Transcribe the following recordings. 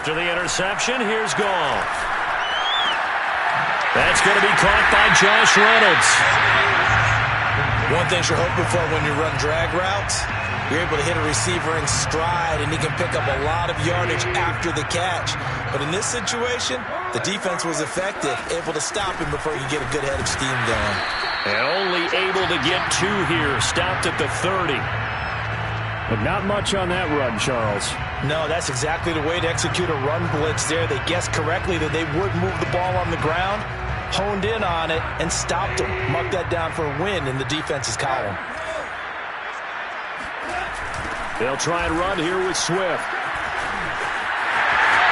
After the interception, here's Goff. That's going to be caught by Josh Reynolds. One thing you're hoping for when you run drag routes, you're able to hit a receiver in stride, and he can pick up a lot of yardage after the catch. But in this situation, the defense was effective, able to stop him before he could get a good head of steam going. And only able to get 2 here, stopped at the 30. But not much on that run, Charles. No, that's exactly the way to execute a run blitz there. They guessed correctly that they would move the ball on the ground, honed in on it, and stopped him. Marked that down for a win in the defense's column. They'll try and run here with Swift.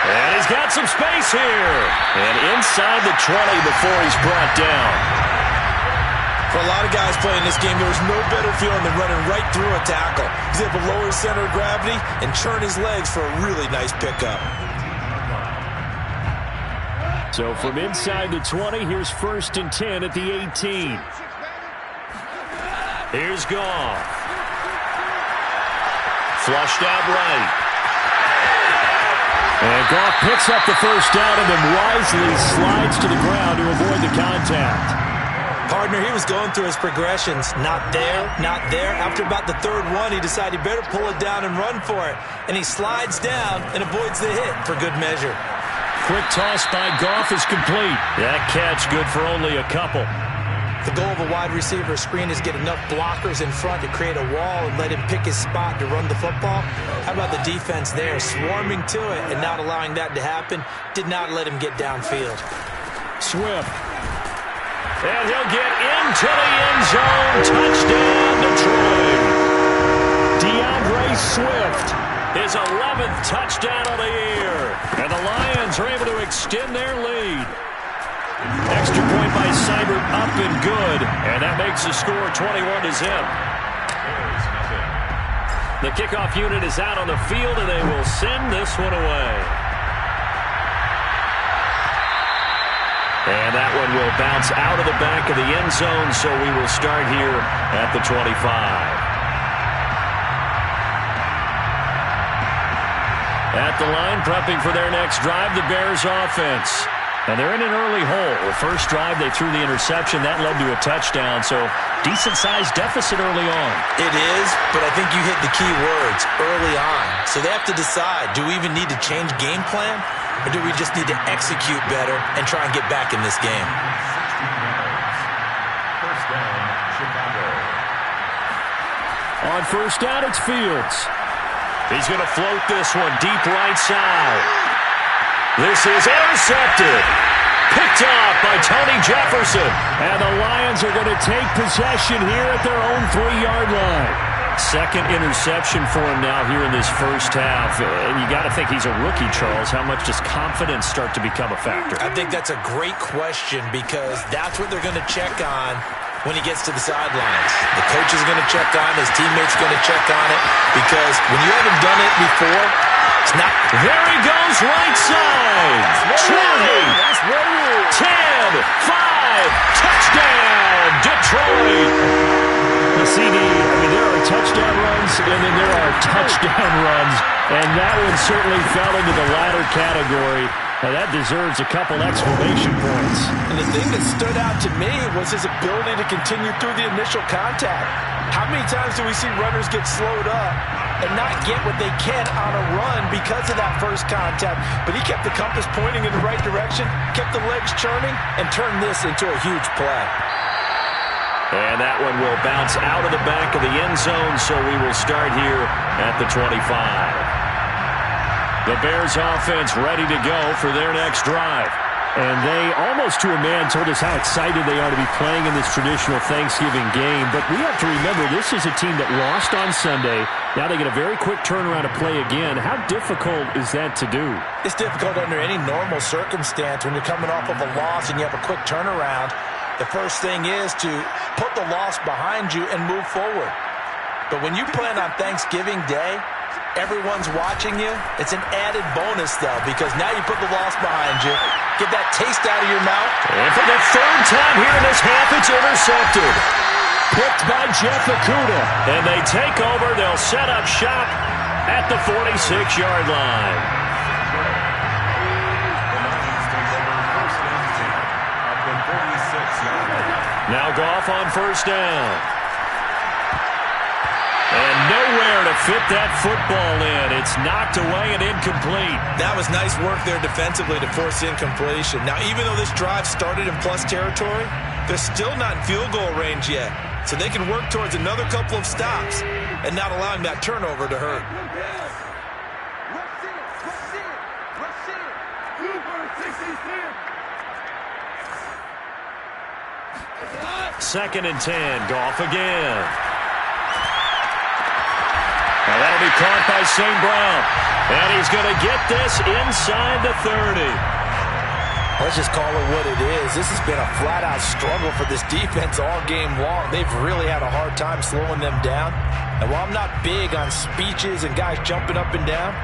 And he's got some space here. And inside the 20 before he's brought down. For a lot of guys playing this game, there's no better feeling than running right through a tackle. He's able to lower his center of gravity and churn his legs for a really nice pickup. So from inside the 20, here's 1st and 10 at the 18. Here's Goff. Flushed out right. And Goff picks up the first down and then wisely slides to the ground to avoid the contact. Partner, he was going through his progressions. Not there, not there. After about the 3rd one, he decided he better pull it down and run for it. And he slides down and avoids the hit for good measure. Quick toss by Goff is complete. That catch good for only a couple. The goal of a wide receiver screen is get enough blockers in front to create a wall and let him pick his spot to run the football. How about the defense there, swarming to it and not allowing that to happen? Did not let him get downfield. Swift. And he'll get into the end zone. Touchdown, Detroit. DeAndre Swift, his 11th touchdown of the year. And the Lions are able to extend their lead. Extra point by Seibert up and good. And that makes the score 21-0. The kickoff unit is out on the field, and they will send this one away. And that one will bounce out of the back of the end zone, so we will start here at the 25. At the line, prepping for their next drive, the Bears offense. And they're in an early hole. The first drive, they threw the interception. That led to a touchdown, so decent-sized deficit early on. It is, but I think you hit the key words, early on. So they have to decide, do we even need to change game plan? Or do we just need to execute better and try and get back in this game? First down, Chicago. On first down, it's Fields. He's going to float this one deep right side. This is intercepted. Picked off by Tony Jefferson. And the Lions are going to take possession here at their own 3-yard line. Second interception for him now here in this first half. And you got to think he's a rookie, Charles. How much does confidence start to become a factor? I think that's a great question because that's what they're going to check on when he gets to the sidelines. The coach is going to check on, his teammates are going to check on it because when you haven't done it before, it's not. There he goes right side. 20, 10, 5, touchdown, Detroit. The CD, there are touchdown runs, and then there are touchdown runs, and that one certainly fell into the latter category. Now that deserves a couple exclamation points. And the thing that stood out to me was his ability to continue through the initial contact. How many times do we see runners get slowed up and not get what they can on a run because of that first contact? But he kept the compass pointing in the right direction, kept the legs churning, and turned this into a huge play. And that one will bounce out of the back of the end zone, so we will start here at the 25. The Bears offense ready to go for their next drive. And they, almost to a man, told us how excited they are to be playing in this traditional Thanksgiving game. But we have to remember, this is a team that lost on Sunday. Now they get a very quick turnaround to play again. How difficult is that to do? It's difficult under any normal circumstance when you're coming off of a loss and you have a quick turnaround. The first thing is to put the loss behind you and move forward. But when you plan on Thanksgiving Day, everyone's watching you. It's an added bonus, though, because now you put the loss behind you, get that taste out of your mouth. And for the 3rd time here in this half, it's intercepted. Picked by Jeff Okudah. And they take over. They'll set up shop at the 46-yard line. Now Goff on first down. And nowhere to fit that football in. It's knocked away and incomplete. That was nice work there defensively to force incompletion. Now, even though this drive started in plus territory, they're still not in field goal range yet. So they can work towards another couple of stops and not allowing that turnover to hurt. Second and 10. Goff again. Now that'll be caught by St. Brown. And he's going to get this inside the 30. Let's just call it what it is. This has been a flat-out struggle for this defense all game long. They've really had a hard time slowing them down. And while I'm not big on speeches and guys jumping up and down,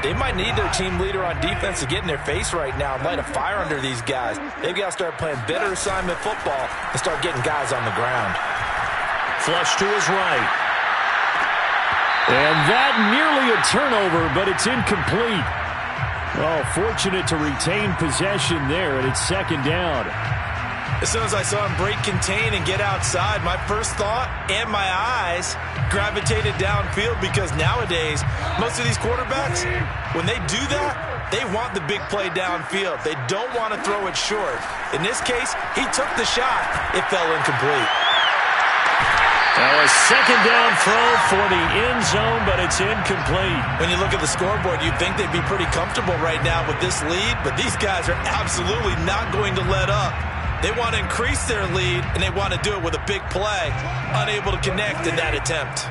they might need their team leader on defense to get in their face right now and light a fire under these guys. They've got to start playing better assignment football and start getting guys on the ground. Flush to his right. And that nearly a turnover, but it's incomplete. Oh, fortunate to retain possession there, and it's second down. As soon as I saw him break contain and get outside, my first thought and my eyes gravitated downfield, because nowadays, most of these quarterbacks, when they do that, they want the big play downfield. They don't want to throw it short. In this case, he took the shot. It fell incomplete. Now a second down throw for the end zone, but it's incomplete. When you look at the scoreboard, you'd think they'd be pretty comfortable right now with this lead, but these guys are absolutely not going to let up. They want to increase their lead, and they want to do it with a big play. Unable to connect in that attempt.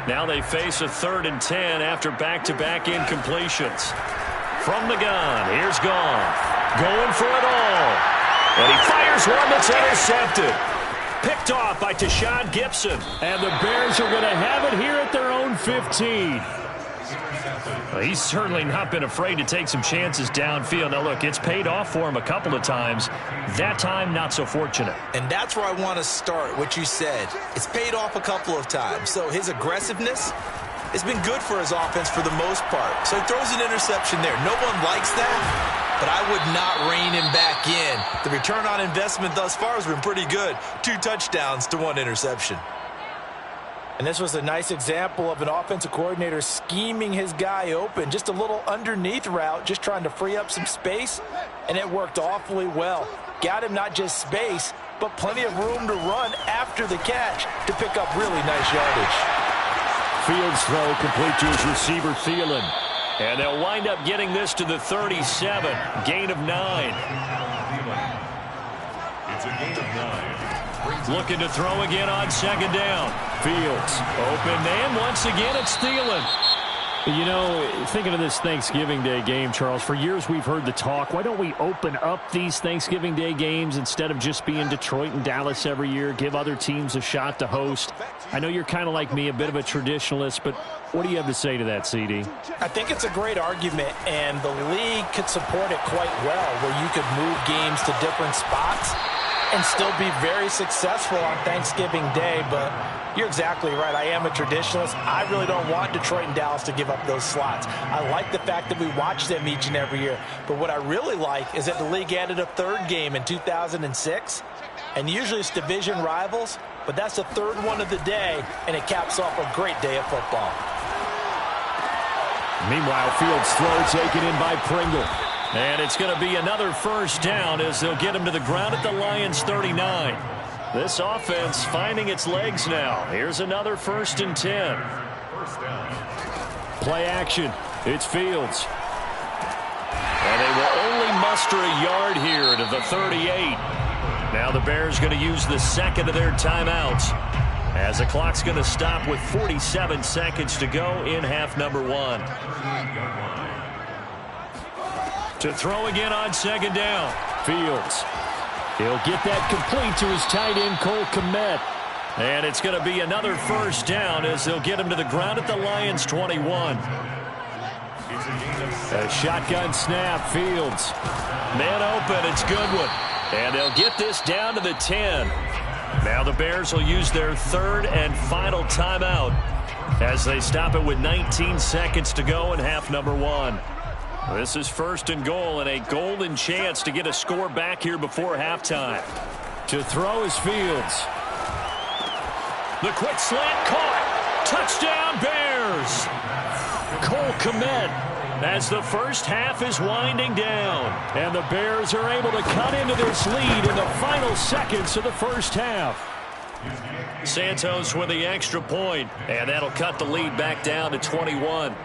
Now they face a 3rd and 10 after back-to-back incompletions. From the gun, here's Goff. Going for it all. And he fires one that's intercepted. Picked off by Tashawn Gibson. And the Bears are going to have it here at their own 15. Well, he's certainly not been afraid to take some chances downfield. Now, look, it's paid off for him a couple of times. That time, not so fortunate. And that's where I want to start, what you said. It's paid off a couple of times. So his aggressiveness has been good for his offense for the most part. So he throws an interception there. No one likes that, but I would not rein him back in. The return on investment thus far has been pretty good. 2 touchdowns to 1 interception. And this was a nice example of an offensive coordinator scheming his guy open. Just a little underneath route, just trying to free up some space, and it worked awfully well. Got him not just space, but plenty of room to run after the catch to pick up really nice yardage. Fields throw complete to his receiver, Thielen. And they'll wind up getting this to the 37. Gain of 9. It's a gain of 9. Looking to throw again on second down. Fields. Open man. Once again, it's Thielen. You know, thinking of this Thanksgiving Day game, Charles, for years we've heard the talk, why don't we open up these Thanksgiving Day games instead of just being Detroit and Dallas every year, give other teams a shot to host? I know you're kind of like me, a bit of a traditionalist, but what do you have to say to that, CD? I think it's a great argument, and the league could support it quite well, where you could move games to different spots and still be very successful on Thanksgiving Day. But you're exactly right. I am a traditionalist. I really don't want Detroit and Dallas to give up those slots. I like the fact that we watch them each and every year. But what I really like is that the league added a 3rd game in 2006. And usually it's division rivals, but that's the 3rd one of the day, and it caps off a great day of football. Meanwhile, Fields' throw taken in by Pringle. And it's going to be another first down as they'll get him to the ground at the Lions' 39. This offense finding its legs now. Here's another 1st and 10. First down. Play action. It's Fields. And they will only muster a yard here to the 38. Now the Bears going to use the second of their timeouts, as the clock's going to stop with 47 seconds to go in half number 1. To throw again on second down. Fields. He'll get that complete to his tight end, Cole Kmet. And it's going to be another first down as they'll get him to the ground at the Lions' 21. A shotgun snap, Fields. Man open, it's Goodwin. And they'll get this down to the 10. Now the Bears will use their 3rd and final timeout as they stop it with 19 seconds to go in half number 1. This is 1st and goal, and a golden chance to get a score back here before halftime. To throw is Fields. The quick slant caught. Touchdown Bears. Cole Kmet as the first half is winding down. And the Bears are able to cut into this lead in the final seconds of the first half. Santos with the extra point, and that'll cut the lead back down to 21.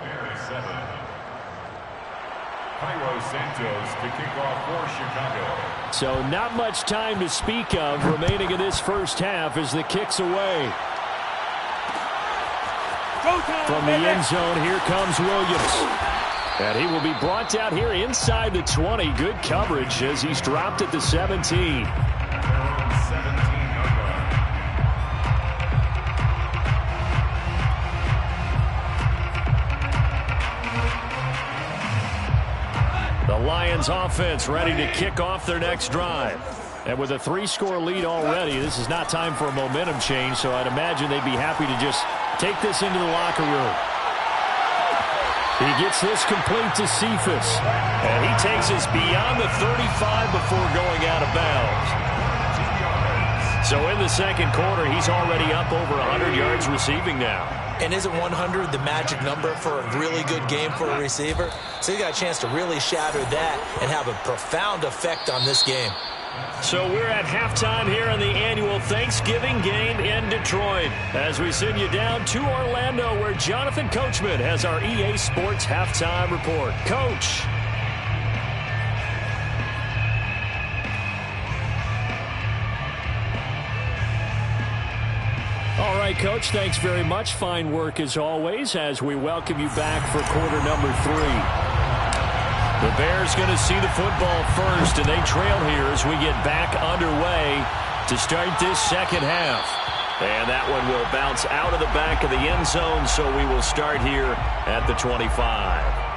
Cairo Santos to kick off for Chicago. So not much time to speak of remaining in this first half as the kick's away. From the end zone, here comes Williams. And he will be brought down here inside the 20. Good coverage as he's dropped at the 17. The Lions offense ready to kick off their next drive. And with a 3-score lead already, this is not time for a momentum change, so I'd imagine they'd be happy to just take this into the locker room. He gets this complete to Cephus. And he takes us beyond the 35 before going out of bounds. So in the second quarter, he's already up over 100 yards receiving now. And isn't 100 the magic number for a really good game for a receiver? So you got a chance to really shatter that and have a profound effect on this game. So we're at halftime here in the annual Thanksgiving game in Detroit as we send you down to Orlando where Jonathan Coachman has our EA Sports halftime report. Coach. All right, Coach, thanks very much. Fine work as always as we welcome you back for quarter number 3. The Bears going to see the football first, and they trail here as we get back underway to start this second half. And that one will bounce out of the back of the end zone, so we will start here at the 25.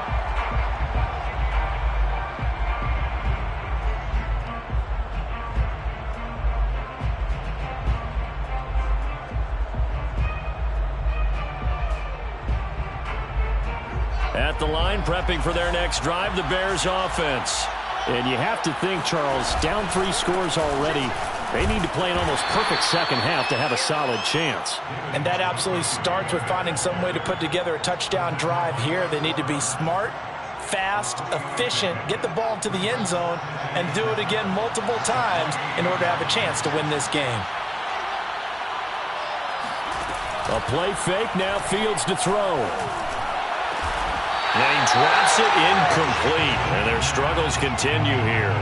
At the line, prepping for their next drive, the Bears offense. And you have to think, Charles, down 3 scores already. They need to play an almost perfect second half to have a solid chance. And that absolutely starts with finding some way to put together a touchdown drive here. They need to be smart, fast, efficient, get the ball to the end zone, and do it again multiple times in order to have a chance to win this game. A play fake, now Fields to throw. And he drops it incomplete, and their struggles continue here.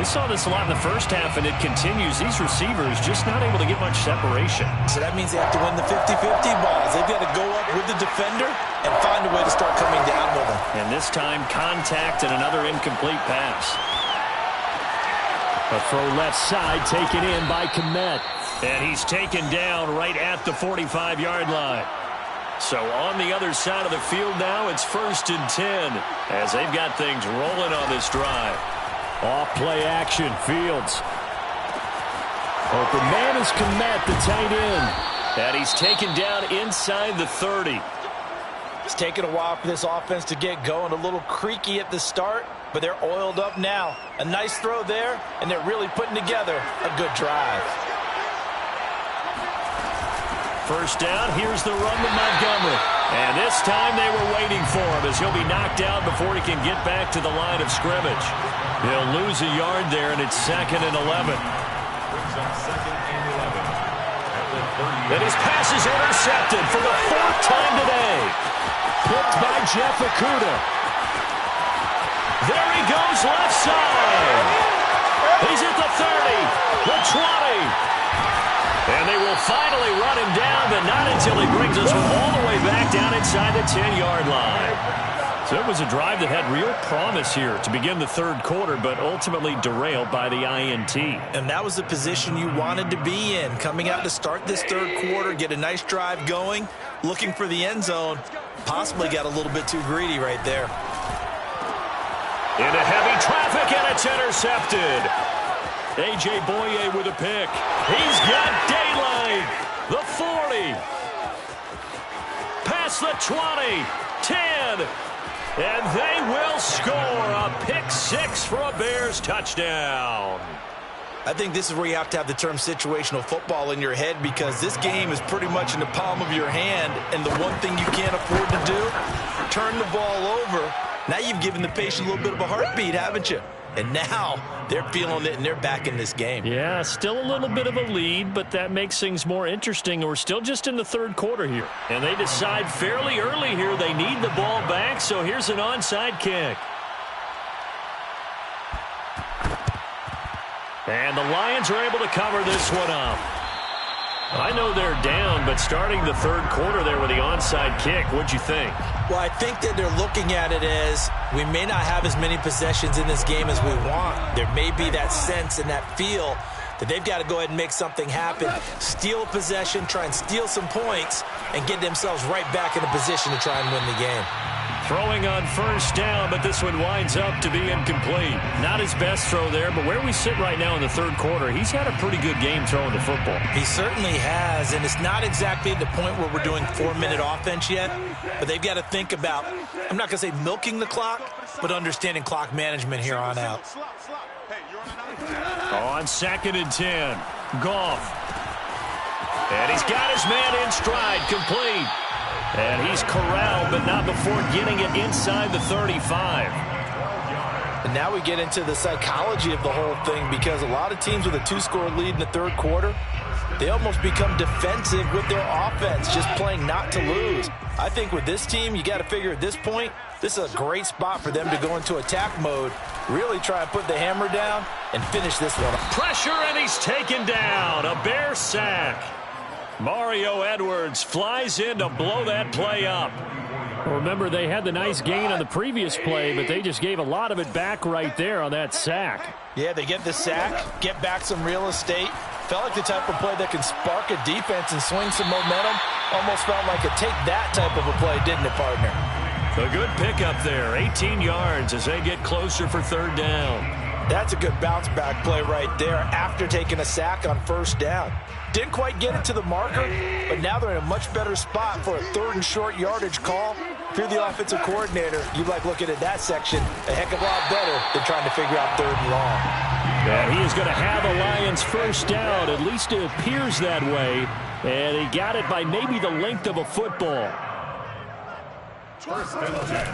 We saw this a lot in the first half, and it continues. These receivers just not able to get much separation. So that means they have to win the 50-50 balls. They've got to go up with the defender and find a way to start coming down with them. And this time, contact and another incomplete pass. A throw left side taken in by Kmet. And he's taken down right at the 45-yard line. So on the other side of the field now, it's 1st and 10 as they've got things rolling on this drive. Off play action, Fields. Open man is Kmet, the tight end. And he's taken down inside the 30. It's taken a while for this offense to get going. A little creaky at the start, but they're oiled up now. A nice throw there, and they're really putting together a good drive. First down, here's the run to Montgomery. And this time they were waiting for him as he'll be knocked down before he can get back to the line of scrimmage. He'll lose a yard there, and it's 2nd and 11. Brings up 2nd and 11. At the 38. And his pass is intercepted for the 4th time today. Picked by Jeff Okudah. There he goes left side. He's at the 30, the 20. And they will finally run him down, but not until he brings us all the way back down inside the 10-yard line. So it was a drive that had real promise here to begin the third quarter, but ultimately derailed by the INT. And that was the position you wanted to be in, coming out to start this third quarter, get a nice drive going, looking for the end zone. Possibly got a little bit too greedy right there. Into heavy traffic, and it's intercepted. A.J. Boye with a pick. He's got daylight. The 40. Past the 20. 10. And they will score a pick 6 for a Bears touchdown. I think this is where you have to have the term situational football in your head, because this game is pretty much in the palm of your hand, and the one thing you can't afford to do, turn the ball over. Now you've given the patient a little bit of a heartbeat, haven't you? And now they're feeling it, and they're back in this game. Yeah, still a little bit of a lead, but that makes things more interesting. We're still just in the third quarter here. And they decide fairly early here they need the ball back, so here's an onside kick. And the Lions are able to cover this one up. I know they're down, but starting the third quarter there with the onside kick, what'd you think? Well, I think that they're looking at it as we may not have as many possessions in this game as we want. There may be that sense and that feel that they've got to go ahead and make something happen, steal possession, try and steal some points, and get themselves right back in a position to try and win the game. Throwing on first down, but this one winds up to be incomplete. Not his best throw there, but where we sit right now in the third quarter, he's had a pretty good game throwing the football. He certainly has, and it's not exactly at the point where we're doing 4-minute offense yet, but they've got to think about, I'm not going to say milking the clock, but understanding clock management here on out. On 2nd and 10, Goff. And he's got his man in stride, complete. And he's corralled, but not before getting it inside the 35. And now we get into the psychology of the whole thing, because a lot of teams with a 2-score lead in the third quarter, they almost become defensive with their offense, just playing not to lose. I think with this team, you got to figure at this point, this is a great spot for them to go into attack mode, really try and put the hammer down and finish this one. Pressure, and he's taken down. A Bear sack. Mario Edwards flies in to blow that play up. Remember, they had the nice gain on the previous play, but they just gave a lot of it back right there on that sack. Yeah, they get the sack, get back some real estate. Felt like the type of play that can spark a defense and swing some momentum. Almost felt like a take that type of a play, didn't it, partner? A good pickup there, 18 yards as they get closer for third down. That's a good bounce back play right there after taking a sack on first down. Didn't quite get it to the marker, but now they're in a much better spot for a 3rd and short yardage call. If you're the offensive coordinator, you like looking at that section a heck of a lot better than trying to figure out 3rd and long. And he is going to have the Lions first down. At least it appears that way. And he got it by maybe the length of a football.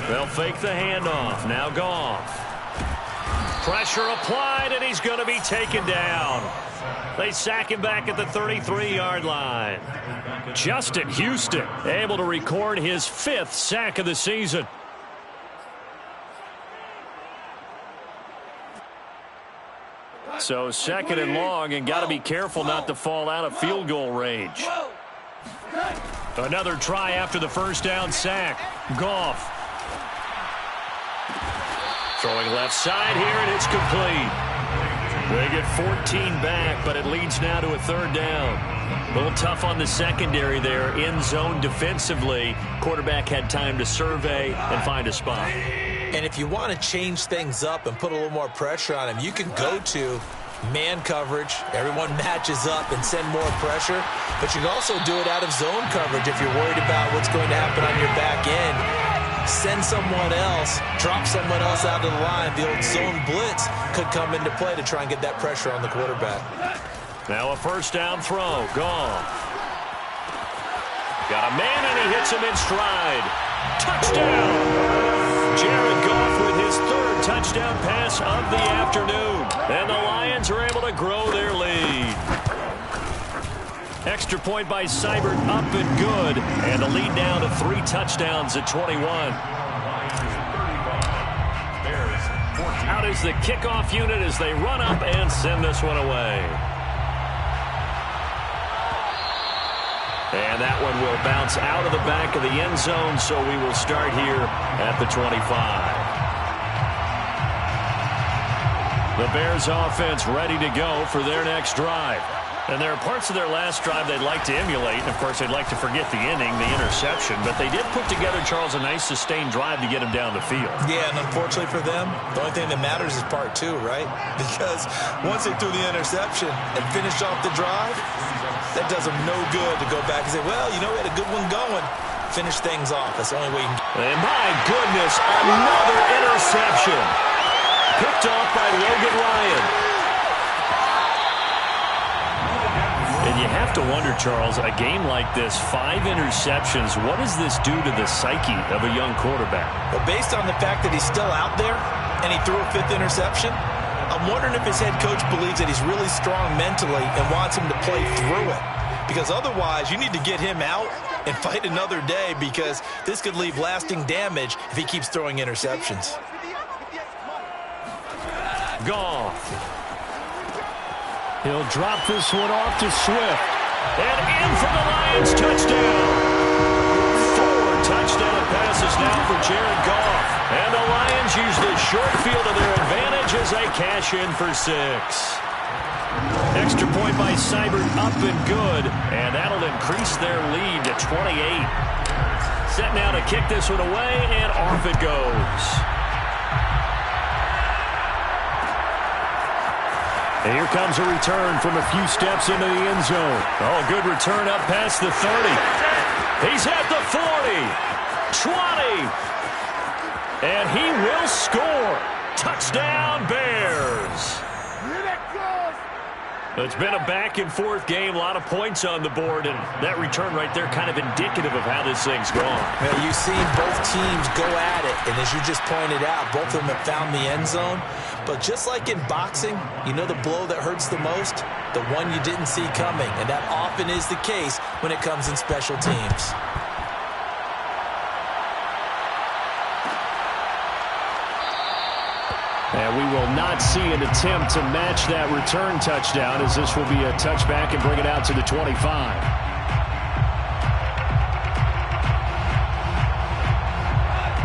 They'll fake the handoff. Now Goff. Pressure applied, and he's going to be taken down. They sack him back at the 33-yard line. Justin Houston able to record his 5th sack of the season. So 2nd and long, and got to be careful not to fall out of field goal range. Another try after the first down sack. Goff. Throwing left side here, and it's complete. They get 14 back, but it leads now to a 3rd down. A little tough on the secondary there, in zone defensively. Quarterback had time to survey and find a spot. And if you want to change things up and put a little more pressure on him, you can go to man coverage. Everyone matches up and send more pressure. But you can also do it out of zone coverage if you're worried about what's going to happen on your back end. Send someone else, drop someone else out of the line. The old zone blitz could come into play to try and get that pressure on the quarterback. Now a first down throw. Gone. Got a man, and he hits him in stride. Touchdown! Jared Goff with his 3rd touchdown pass of the afternoon. And the Lions are able to grow their lead. Extra point by Seibert, up and good. And the lead now to 3 touchdowns at 21. Out is the kickoff unit as they run up and send this one away. And that one will bounce out of the back of the end zone, so we will start here at the 25. The Bears offense ready to go for their next drive. And there are parts of their last drive they'd like to emulate. And, of course, they'd like to forget the inning, the interception. But they did put together, Charles, a nice sustained drive to get him down the field. Yeah, and unfortunately for them, the only thing that matters is part 2, right? Because once they threw the interception and finished off the drive, that does them no good to go back and say, well, you know, we had a good one going. Finish things off. That's the only way you can. And, my goodness, another interception. Picked off by Logan Ryan. to wonder, Charles, a game like this, 5 interceptions, what does this do to the psyche of a young quarterback? Well, based on the fact that he's still out there and he threw a 5th interception, I'm wondering if his head coach believes that he's really strong mentally and wants him to play through it. Because otherwise, you need to get him out and fight another day, because this could leave lasting damage if he keeps throwing interceptions. Goff. He'll drop this one off to Swift. And in for the Lions, touchdown. 4 touchdown passes now for Jared Goff. And the Lions use the short field to their advantage as they cash in for 6. Extra point by Seibert, up and good. And that'll increase their lead to 28. Set now to kick this one away, and off it goes. And here comes a return from a few steps into the end zone. Oh, good return up past the 30. He's at the 40. 20. And he will score. Touchdown, Bears. It's been a back-and-forth game, a lot of points on the board, and that return right there kind of indicative of how this thing's gone. Well, you've seen both teams go at it, and as you just pointed out, both of them have found the end zone. But just like in boxing, you know the blow that hurts the most? The one you didn't see coming, and that often is the case when it comes in special teams. And we will not see an attempt to match that return touchdown, as this will be a touchback and bring it out to the 25.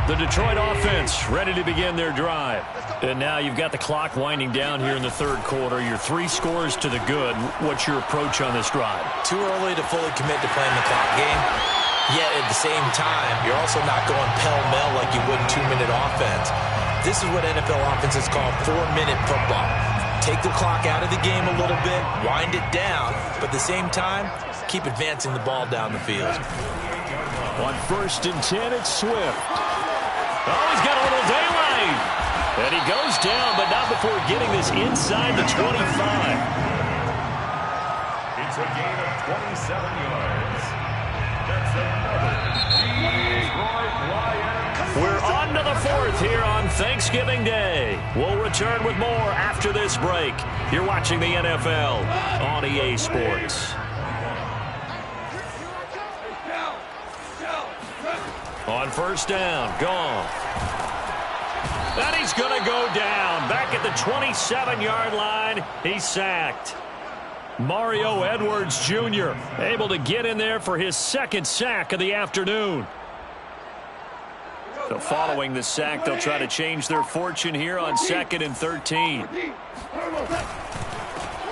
The Detroit offense ready to begin their drive. And now you've got the clock winding down here in the third quarter. You're 3 scores to the good. What's your approach on this drive? Too early to fully commit to playing the clock game. Yet at the same time, you're also not going pell-mell like you would in 2-minute offense. This is what NFL offenses call 4-minute football. Take the clock out of the game a little bit, wind it down, but at the same time, keep advancing the ball down the field. On 1st and 10, it's Swift. Oh, he's got a little daylight. And he goes down, but not before getting this inside the 25. It's a gain of 27 yards. That's another Detroit Lions. We're on to the 4th here on Thanksgiving Day. We'll return with more after this break. You're watching the NFL on EA Sports. On 1st down, Goff. And he's going to go down. Back at the 27-yard line, he's sacked. Mario Edwards Jr. able to get in there for his 2nd sack of the afternoon. So following the sack, they'll try to change their fortune here on 2nd and 13.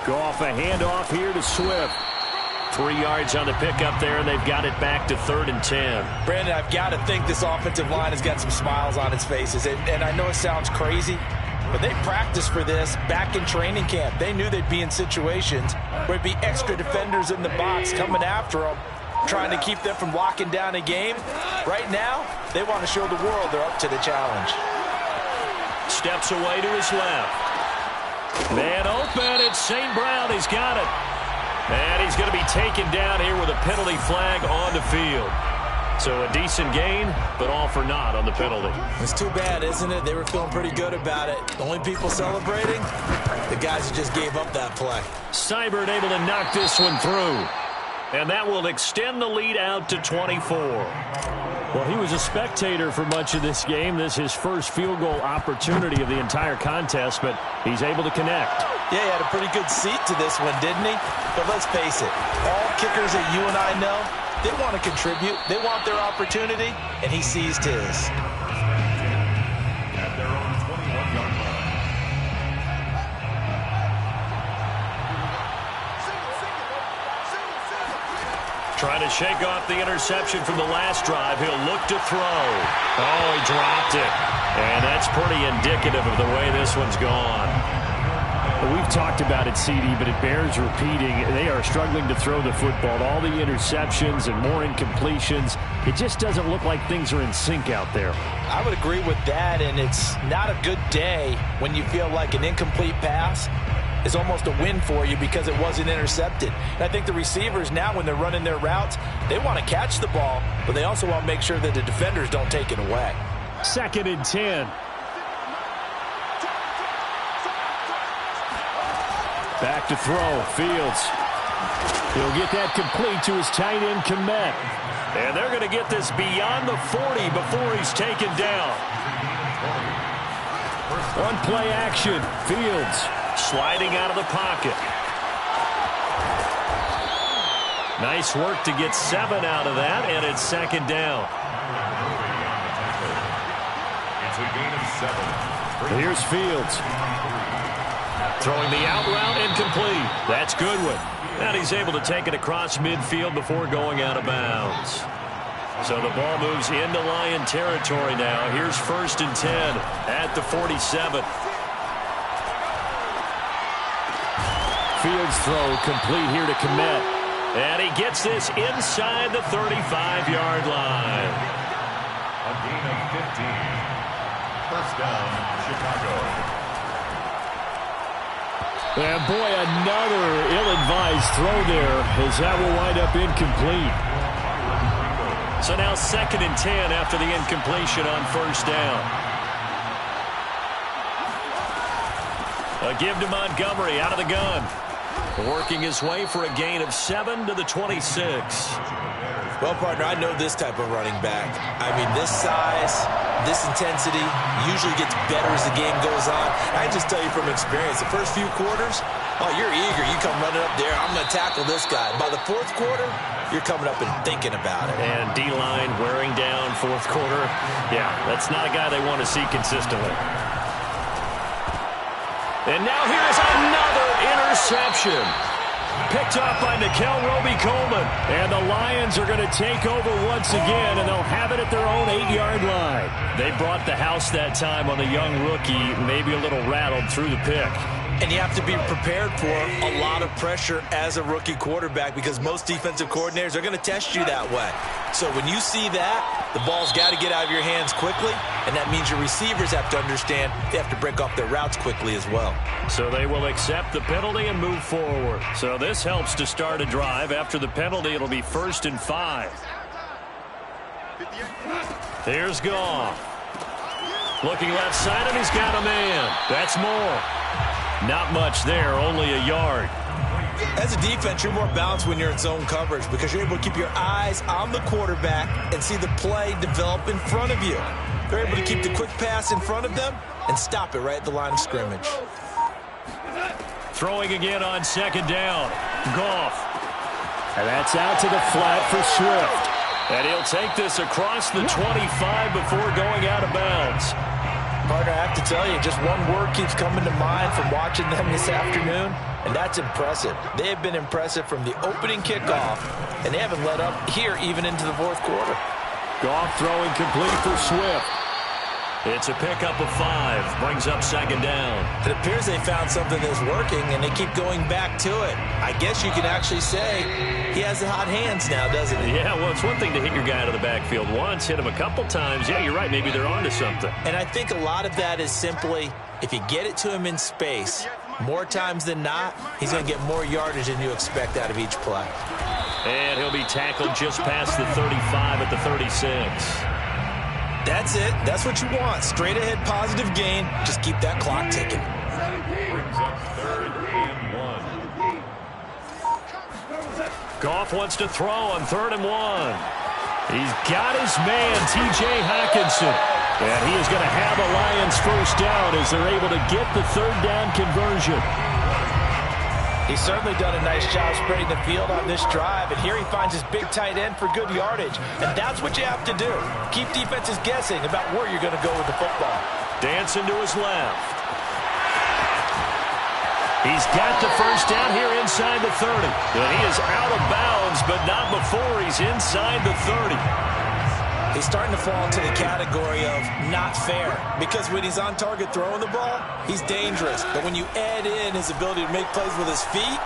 Goff, a handoff here to Swift. 3 yards on the pickup there, and they've got it back to 3rd and 10. Brandon, I've got to think this offensive line has got some smiles on its faces. And I know it sounds crazy, but they practiced for this back in training camp. They knew they'd be in situations where it'd be extra defenders in the box coming after them, trying to keep them from locking down a game. Right now, they want to show the world they're up to the challenge. Steps away to his left. Man open, it's St. Brown. He's got it. And he's going to be taken down here with a penalty flag on the field. So a decent gain, but all for naught on the penalty. It's too bad, isn't it? They were feeling pretty good about it. The only people celebrating, the guys who just gave up that play. Seibert able to knock this one through. And that will extend the lead out to 24. Well, he was a spectator for much of this game. This is his first field goal opportunity of the entire contest, but he's able to connect. Yeah, he had a pretty good seat to this one, didn't he? But let's face it, all kickers that you and I know, they want to contribute. They want their opportunity, and he seized his. At their own 21-yard line. Trying to shake off the interception from the last drive. He'll look to throw. Oh, he dropped it. And that's pretty indicative of the way this one's gone. Well, we've talked about it, CD, but it bears repeating. They are struggling to throw the football. All the interceptions and more incompletions. It just doesn't look like things are in sync out there. I would agree with that, and it's not a good day when you feel like an incomplete pass is almost a win for you because it wasn't intercepted. And I think the receivers now, when they're running their routes, they want to catch the ball, but they also want to make sure that the defenders don't take it away. 2nd and 10. Back to throw. Fields. He'll get that complete to his tight end, Kmet. And they're going to get this beyond the 40 before he's taken down. On play action. Fields sliding out of the pocket. Nice work to get 7 out of that, and it's 2nd down. It's a gain of 7. Here's Fields. Throwing the out route incomplete. That's Goodwin. And he's able to take it across midfield before going out of bounds. So the ball moves into Lion territory now. Here's 1st and 10 at the 47. Fields throw complete here to Kmet. And he gets this inside the 35-yard line. A gain of 15. First down, Chicago. And boy, another ill-advised throw there as that will wind up incomplete. So now 2nd and 10 after the incompletion on 1st down. A give to Montgomery out of the gun. Working his way for a gain of 7 to the 26. Well, partner, I know this type of running back. I mean, this size, this intensity usually gets better as the game goes on. I just tell you from experience, the first few quarters, oh, you're eager. You come running up there, I'm going to tackle this guy. By the 4th quarter, you're coming up and thinking about it. And D-line wearing down 4th quarter. Yeah, that's not a guy they want to see consistently. And now here's another interception. Picked off by Nickel Roby-Coleman. And the Lions are going to take over once again, and they'll have it at their own 8-yard line. They brought the house that time on the young rookie, maybe a little rattled through the pick. And you have to be prepared for a lot of pressure as a rookie quarterback because most defensive coordinators are going to test you that way. So when you see that, the ball's got to get out of your hands quickly, and that means your receivers have to understand they have to break off their routes quickly as well. So they will accept the penalty and move forward. So this helps to start a drive. After the penalty, it'll be 1st and 5. Here's Goff. Looking left side, and he's got a man. That's Moore. Not much there, only a yard. As a defense, you're more balanced when you're in zone coverage because you're able to keep your eyes on the quarterback and see the play develop in front of you. They're able to keep the quick pass in front of them and stop it right at the line of scrimmage. Throwing again on 2nd down. Goff. And that's out to the flat for Swift. And he'll take this across the 25 before going out of bounds. Partner, I have to tell you, just one word keeps coming to mind from watching them this afternoon, and that's impressive. They have been impressive from the opening kickoff, and they haven't let up here even into the 4th quarter. Goff throwing complete for Swift. It's a pickup of 5. Brings up 2nd down. It appears they found something that's working, and they keep going back to it. I guess you can actually say he has the hot hands now, doesn't he? Yeah, well, it's one thing to hit your guy out of the backfield once, hit him a couple times. Yeah, you're right. Maybe they're onto something. And I think a lot of that is simply if you get it to him in space, more times than not, he's going to get more yardage than you expect out of each play. And he'll be tackled just past the 35 at the 36. That's it. That's what you want. Straight ahead positive gain. Just keep that clock ticking. Brings up 3rd and 1. Goff wants to throw on 3rd and 1. He's got his man, T.J. Hockenson. And he is going to have a Lions 1st down as they're able to get the 3rd down conversion. He's certainly done a nice job spreading the field on this drive, and here he finds his big tight end for good yardage. And that's what you have to do. Keep defenses guessing about where you're going to go with the football. Dancing to his left. He's got the 1st down here inside the 30. And he is out of bounds, but not before he's inside the 30. He's starting to fall into the category of not fair because when he's on target throwing the ball, he's dangerous. But when you add in his ability to make plays with his feet,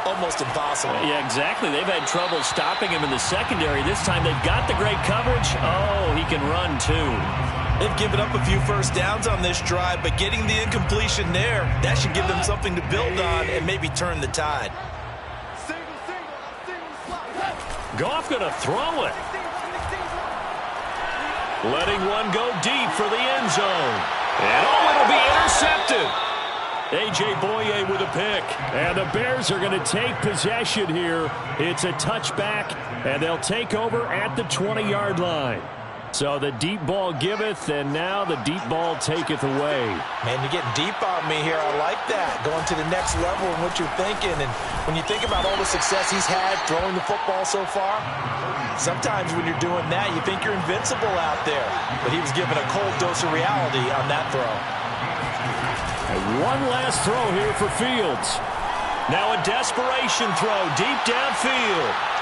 almost impossible. Yeah, exactly. They've had trouble stopping him in the secondary. This time they've got the great coverage. Oh, he can run too. They've given up a few first downs on this drive, but getting the incompletion there, that should give them something to build on and maybe turn the tide. Goff going to throw it. Letting one go deep for the end zone. And it'll be intercepted. A.J. Boye with a pick. And the Bears are going to take possession here. It's a touchback, and they'll take over at the 20-yard line. So the deep ball giveth, and now the deep ball taketh away. Man, you're getting deep on me here. I like that. Going to the next level in what you're thinking. And when you think about all the success he's had throwing the football so far, sometimes when you're doing that, you think you're invincible out there. But he was given a cold dose of reality on that throw. And one last throw here for Fields. Now a desperation throw deep downfield.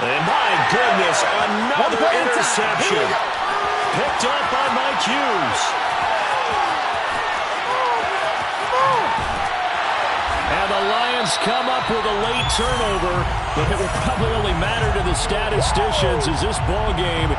And my goodness, another interception. Picked up by Mike Hughes. And the Lions come up with a late turnover, but it will probably only matter to the statisticians as this ball game